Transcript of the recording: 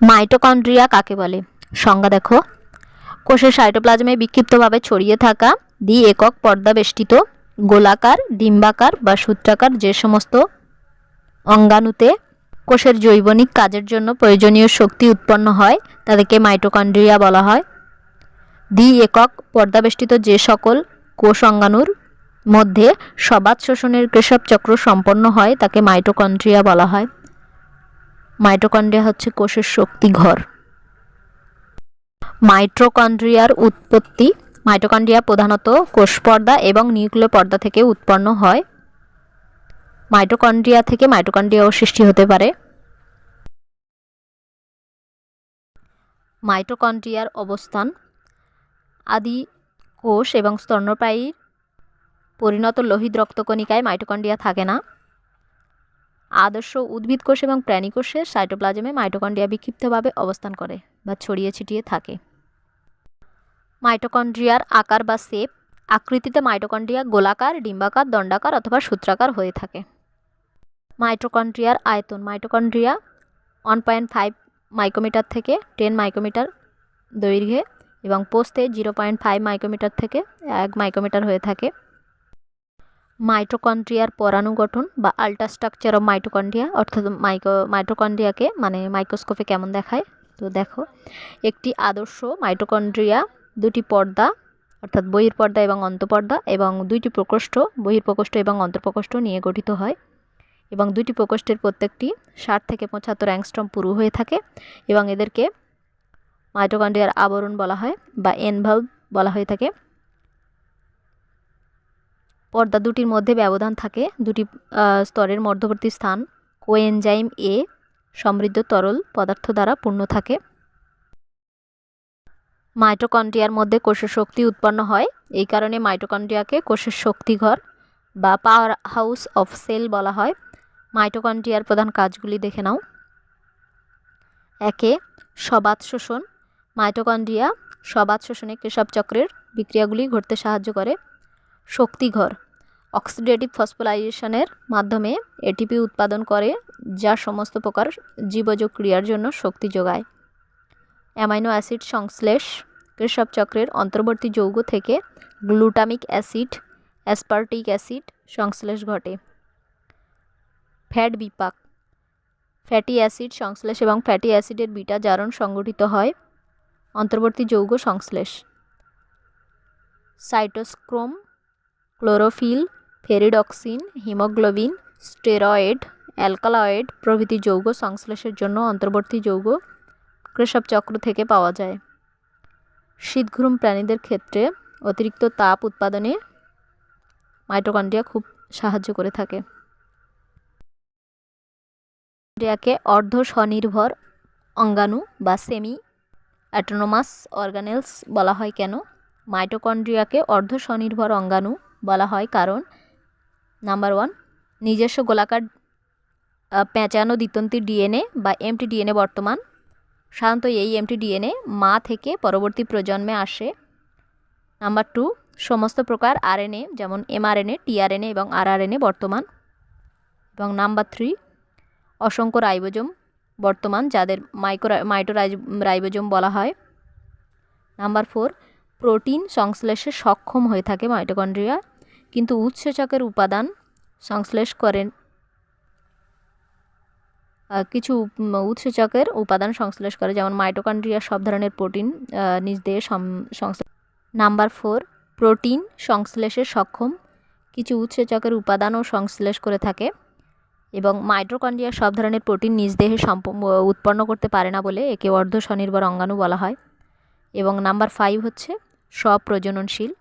Mitochondria কাকে বলে? সংজ্ঞা দেখো। কোষের সাইটোপ্লাজমে বিক্ষিপ্তভাবে ছড়িয়ে থাকা দ্বি একক পর্দাবেষ্টিত গোলাকার, ডিম্বাকার বা সূত্রাকার যে সমস্ত অঙ্গাণুতে কোষের জৈবনিক কাজের জন্য প্রয়োজনীয় শক্তি উৎপন্ন হয় তাদেরকে মাইটোকন্ড্রিয়া বলা হয়। দ্বি একক পর্দাবেষ্টিত যে সকল কোষ অঙ্গাণুর মধ্যে সবাত শোষণের কৃষক চক্র সম্পন্ন হয় তাকে মাইটোকন্ড্রিয়া বলা হয়। মাইটোকন্ড্রিয়া হচ্ছে কোষের শক্তিঘর। মাইটোকন্ড্রিয়ার উৎপত্তি। মাইটোকন্ড্রিয়া প্রধানত কোষ পর্দা এবং নিউক্লিয় পর্দা থেকে উৎপন্ন হয়। মাইটোকন্ড্রিয়া থেকে মাইটোকন্ড্রিয়াও সৃষ্টি হতে পারে। মাইটোকন্ড্রিয়ার অবস্থান। আদি কোষ এবং স্তন্যপায়ীর পরিণত লোহিত রক্তকণিকায় মাইটোকন্ড্রিয়া থাকে না। আদর্শ উদ্ভিদ কোষ এবং প্রাণী কোষের সাইটোপ্লাজমে মাইটোকন্ড্রিয়া বিক্ষিপ্তভাবে অবস্থান করে বা ছড়িয়ে ছিটিয়ে থাকে। মাইটোকন্ড্রিয়ার আকার বা শেপ। আকৃতিতে মাইটোকন্ড্রিয়া গোলাকার, ডিম্বাকার, দণ্ডাকার অথবা সূত্রাকার হয়ে থাকে। মাইটোকন্ড্রিয়ার আয়তন। মাইটোকন্ড্রিয়া 1.5 মাইক্রোমিটার থেকে 10 মাইক্রোমিটার দৈর্ঘ্যে এবং প্রস্থে 0.5 মাইক্রোমিটার থেকে 1 মাইক্রোমিটার হয়ে থাকে। মাইটোকন্ড্রিয়ার পরাণু গঠন বা আল্ট্রাস্ট্রাকচার অফ মাইটোকন্ড্রিয়া, অর্থাৎ মাইটোকন্ড্রিয়াকে মানে মাইক্রোস্কোপে কেমন দেখায়। তো দেখো, একটি আদর্শ মাইটোকন্ড্রিয়া দুটি পর্দা অর্থাৎ বহির্পর্দা এবং অন্তঃপর্দা এবং দুইটি প্রকোষ্ঠ বহির্প্রকোষ্ঠ এবং অন্তঃপ্রকোষ্ঠ নিয়ে গঠিত হয় এবং দুইটি প্রকোষ্ঠের প্রত্যেকটি 60 থেকে 75 অ্যাংস্ট্রম পুরু হয়ে থাকে এবং এদেরকে মাইটোকন্ড্রিয়ার আবরণ বলা হয় বা এনভালভ বলা হয়ে থাকে। পর্দা দুটির মধ্যে ব্যবধান থাকে। দুটি স্তরের মধ্যবর্তী স্থান কোএনজাইম এ সমৃদ্ধ তরল পদার্থ দ্বারা পূর্ণ থাকে। মাইটোকন্ড্রিয়ার মধ্যে কোষের শক্তি উৎপন্ন হয়, এই কারণে মাইটোকন্ড্রিয়াকে কোষের শক্তিঘর বা পাওয়ার হাউস অফ সেল বলা হয়। মাইটোকন্ড্রিয়ার প্রধান কাজগুলি দেখে নাও। একে, সবাত শোষণ। মাইটোকন্ড্রিয়া সবাত শোষণে কৃষক চক্রের বিক্রিয়াগুলি ঘটতে সাহায্য করে। শক্তিঘর। অক্সিডেটিভ ফসফোরাইলেশনের মাধ্যমে এটিপি উৎপাদন করে যা সমস্ত প্রকার জীবজ ক্রিয়ার জন্য শক্তি যোগায়। অ্যামাইনো অ্যাসিড সংশ্লেষ। কৃষক চক্রের অন্তর্বর্তী যৌগ থেকে গ্লুটামিক অ্যাসিড, অ্যাসপার্টিক অ্যাসিড সংশ্লেষ ঘটে। ফ্যাট বিপাক। ফ্যাটি অ্যাসিড সংশ্লেষ এবং ফ্যাটি অ্যাসিডের বিটা জারণ সংগঠিত হয়। অন্তর্বর্তী যৌগ সংশ্লেষ। Cytochrome, chlorophyll, ferredoxin, haemoglobin, steroid, alkaloid প্রভৃতি যৌগ সংশ্লেষের জন্য অন্তর্বর্তী যৌগ কৃষক চক্র থেকে পাওয়া যায়। শীতঘ্রুম প্রাণীদের ক্ষেত্রে অতিরিক্ত তাপ উৎপাদনে মাইটোকন্ড্রিয়া খুব সাহায্য করে থাকে। মাইটোকন্ড্রিয়াকে অর্ধ স্বনির্ভর অঙ্গাণু বা সেমি অটোনোমাস অর্গানেলস বলা হয় কেন? মাইটোকন্ড্রিয়াকে অর্ধ স্বনির্ভর অঙ্গাণু বলা হয় কারণ নাম্বার 1, নিজস্ব গোলাকার পেঁচানো দ্বিতন্ত্রী ডিএনএ বা এমটি ডিএনএ বর্তমান। সাধারণত এই এমটি ডিএনএ মা থেকে পরবর্তী প্রজন্মে আসে। নাম্বার 2, সমস্ত প্রকার আরএনএ যেমন এমআরএনএ, টিআরএনএ এবং আরআরএনএ বর্তমান। এবং নাম্বার 3, অসংখ্য রাইবোজোম বর্তমান যাদের মাইটোরাইবোজোম বলা হয়। নাম্বার 4, প্রোটিন সংশ্লেষে সক্ষম হয়ে থাকে মাইটোকন্ড্রিয়া, কিন্তু উৎসেচকের উপাদান সংশ্লেষ করেন কিছু উৎসেচকের উপাদান সংশ্লেষ করে, যেমন মাইটোকন্ড্রিয়া সব ধরনের প্রোটিন নিজ দেহে সংশ্লেষ। নাম্বার 4, প্রোটিন সংশ্লেষে সক্ষম কিছু উৎসেচকের উপাদানও সংশ্লেষ করে থাকে এবং মাইটোকন্ড্রিয়া সব ধরনের প্রোটিন নিজ দেহে উৎপন্ন করতে পারে না বলে একে অর্ধ স্বনির্ভর অঙ্গাণু বলা হয়। এবং নাম্বার 5 হচ্ছে স্বপ্রজননশীল।